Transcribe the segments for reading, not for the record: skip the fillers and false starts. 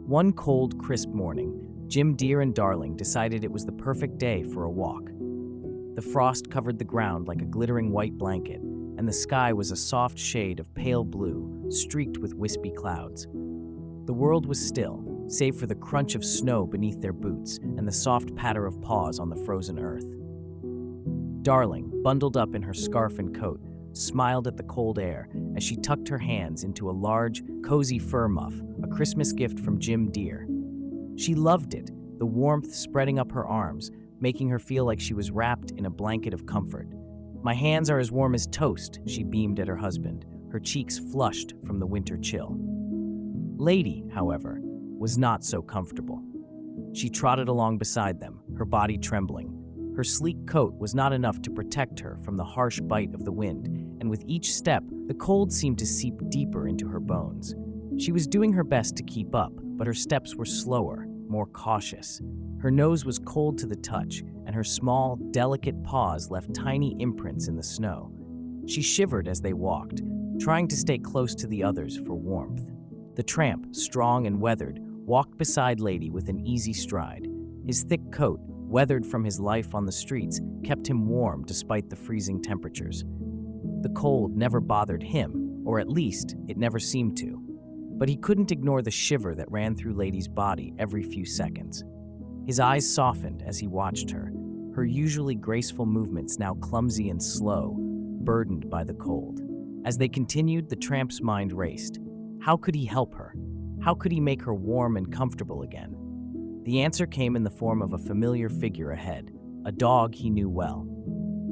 One cold, crisp morning, Jim Deer and Darling decided it was the perfect day for a walk. The frost covered the ground like a glittering white blanket, and the sky was a soft shade of pale blue, streaked with wispy clouds. The world was still, save for the crunch of snow beneath their boots and the soft patter of paws on the frozen earth. Darling, bundled up in her scarf and coat, smiled at the cold air as she tucked her hands into a large, cozy fur muff, a Christmas gift from Jim Deer. She loved it, the warmth spreading up her arms, making her feel like she was wrapped in a blanket of comfort. "My hands are as warm as toast," she beamed at her husband, her cheeks flushed from the winter chill. Lady, however, was not so comfortable. She trotted along beside them, her body trembling. Her sleek coat was not enough to protect her from the harsh bite of the wind, and with each step, the cold seemed to seep deeper into her bones. She was doing her best to keep up, but her steps were slower, more cautious. Her nose was cold to the touch, and her small, delicate paws left tiny imprints in the snow. She shivered as they walked, trying to stay close to the others for warmth. The tramp, strong and weathered, walked beside Lady with an easy stride. His thick coat, weathered from his life on the streets, kept him warm despite the freezing temperatures. The cold never bothered him, or at least, it never seemed to. But he couldn't ignore the shiver that ran through Lady's body every few seconds. His eyes softened as he watched her, her usually graceful movements now clumsy and slow, burdened by the cold. As they continued, the tramp's mind raced. How could he help her? How could he make her warm and comfortable again? The answer came in the form of a familiar figure ahead, a dog he knew well.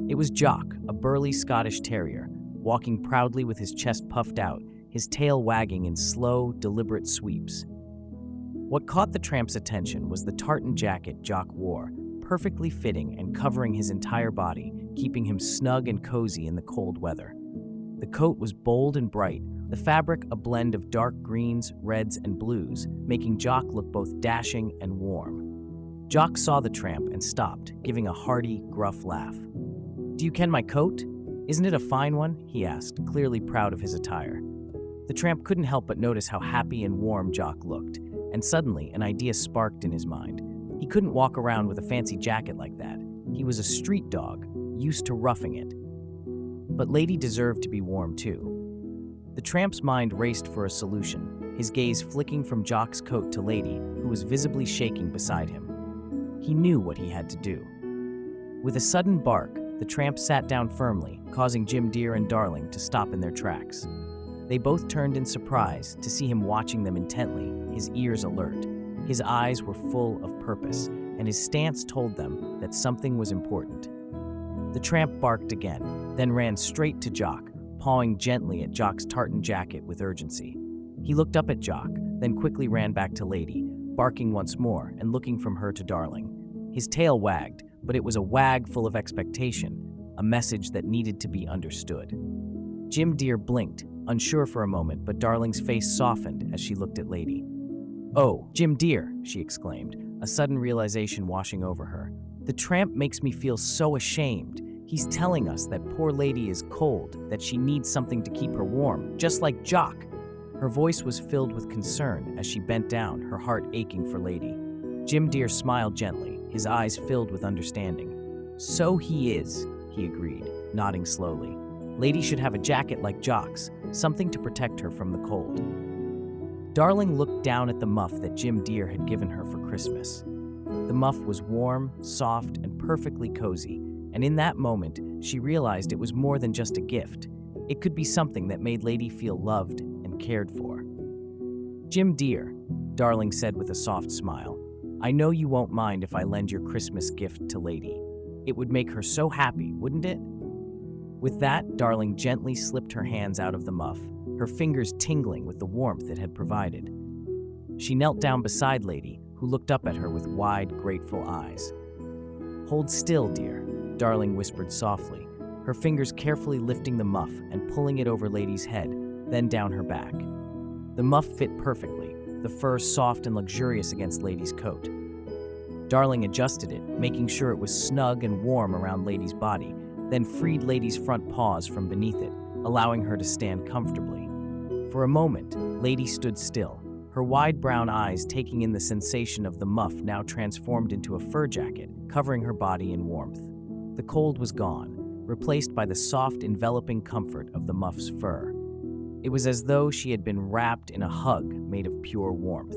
It was Jock, a burly Scottish terrier, walking proudly with his chest puffed out, his tail wagging in slow, deliberate sweeps. What caught the tramp's attention was the tartan jacket Jock wore, perfectly fitting and covering his entire body, keeping him snug and cozy in the cold weather. The coat was bold and bright, the fabric a blend of dark greens, reds, and blues, making Jock look both dashing and warm. Jock saw the tramp and stopped, giving a hearty, gruff laugh. "Do you ken my coat? Isn't it a fine one?" he asked, clearly proud of his attire. The tramp couldn't help but notice how happy and warm Jock looked, and suddenly an idea sparked in his mind. He couldn't walk around with a fancy jacket like that. He was a street dog, used to roughing it. But Lady deserved to be warm too. The tramp's mind raced for a solution, his gaze flicking from Jock's coat to Lady, who was visibly shaking beside him. He knew what he had to do. With a sudden bark, the tramp sat down firmly, causing Jim Deer and Darling to stop in their tracks. They both turned in surprise to see him watching them intently, his ears alert. His eyes were full of purpose, and his stance told them that something was important. The tramp barked again, then ran straight to Jock, pawing gently at Jock's tartan jacket with urgency. He looked up at Jock, then quickly ran back to Lady, barking once more and looking from her to Darling. His tail wagged, but it was a wag full of expectation, a message that needed to be understood. Jim Deer blinked, unsure for a moment, but Darling's face softened as she looked at Lady. "Oh, Jim Deer," she exclaimed, a sudden realization washing over her. "The tramp makes me feel so ashamed. He's telling us that poor Lady is cold, that she needs something to keep her warm, just like Jock." Her voice was filled with concern as she bent down, her heart aching for Lady. Jim Deer smiled gently, his eyes filled with understanding. "So he is," he agreed, nodding slowly. "Lady should have a jacket like Jock's, something to protect her from the cold." Darling looked down at the muff that Jim Deer had given her for Christmas. The muff was warm, soft, and perfectly cozy, and in that moment, she realized it was more than just a gift. It could be something that made Lady feel loved and cared for. "Jim Deer," Darling said with a soft smile, "I know you won't mind if I lend your Christmas gift to Lady. It would make her so happy, wouldn't it?" With that, Darling gently slipped her hands out of the muff, her fingers tingling with the warmth it had provided. She knelt down beside Lady, who looked up at her with wide, grateful eyes. "Hold still, dear," Darling whispered softly, her fingers carefully lifting the muff and pulling it over Lady's head, then down her back. The muff fit perfectly, the fur soft and luxurious against Lady's coat. Darling adjusted it, making sure it was snug and warm around Lady's body, then freed Lady's front paws from beneath it, allowing her to stand comfortably. For a moment, Lady stood still, her wide brown eyes taking in the sensation of the muff now transformed into a fur jacket, covering her body in warmth. The cold was gone, replaced by the soft, enveloping comfort of the muff's fur. It was as though she had been wrapped in a hug made of pure warmth.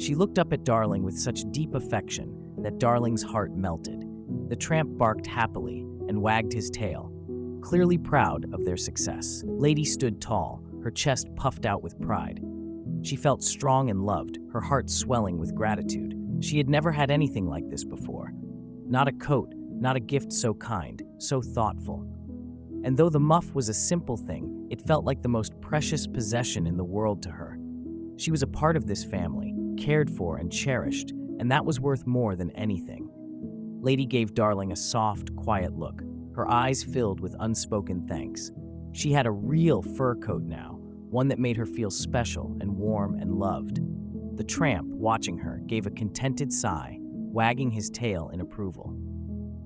She looked up at Darling with such deep affection that Darling's heart melted. The tramp barked happily and wagged his tail, clearly proud of their success. Lady stood tall, her chest puffed out with pride. She felt strong and loved, her heart swelling with gratitude. She had never had anything like this before. Not a coat, not a gift so kind, so thoughtful. And though the muff was a simple thing, it felt like the most precious possession in the world to her. She was a part of this family, cared for and cherished, and that was worth more than anything. Lady gave Darling a soft, quiet look, her eyes filled with unspoken thanks. She had a real fur coat now, one that made her feel special and warm and loved. The tramp, watching her, gave a contented sigh, wagging his tail in approval.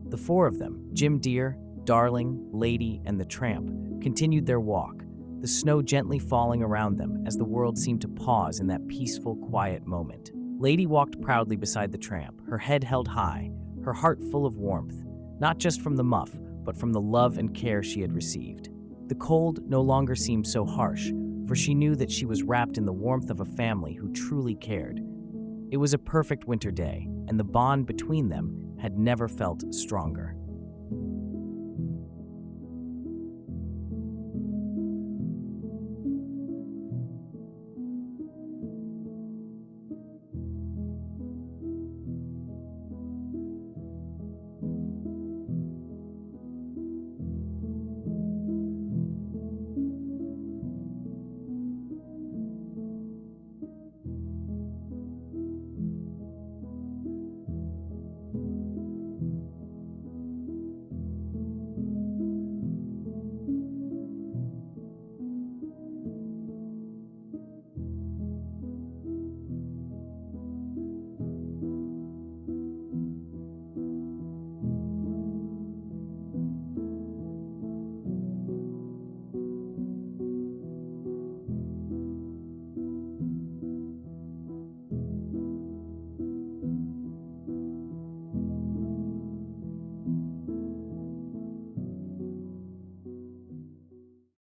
The four of them, Jim Dear, Darling, Lady, and the tramp, continued their walk, the snow gently falling around them as the world seemed to pause in that peaceful, quiet moment. Lady walked proudly beside the tramp, her head held high, her heart full of warmth, not just from the muff, but from the love and care she had received. The cold no longer seemed so harsh, for she knew that she was wrapped in the warmth of a family who truly cared. It was a perfect winter day, and the bond between them had never felt stronger.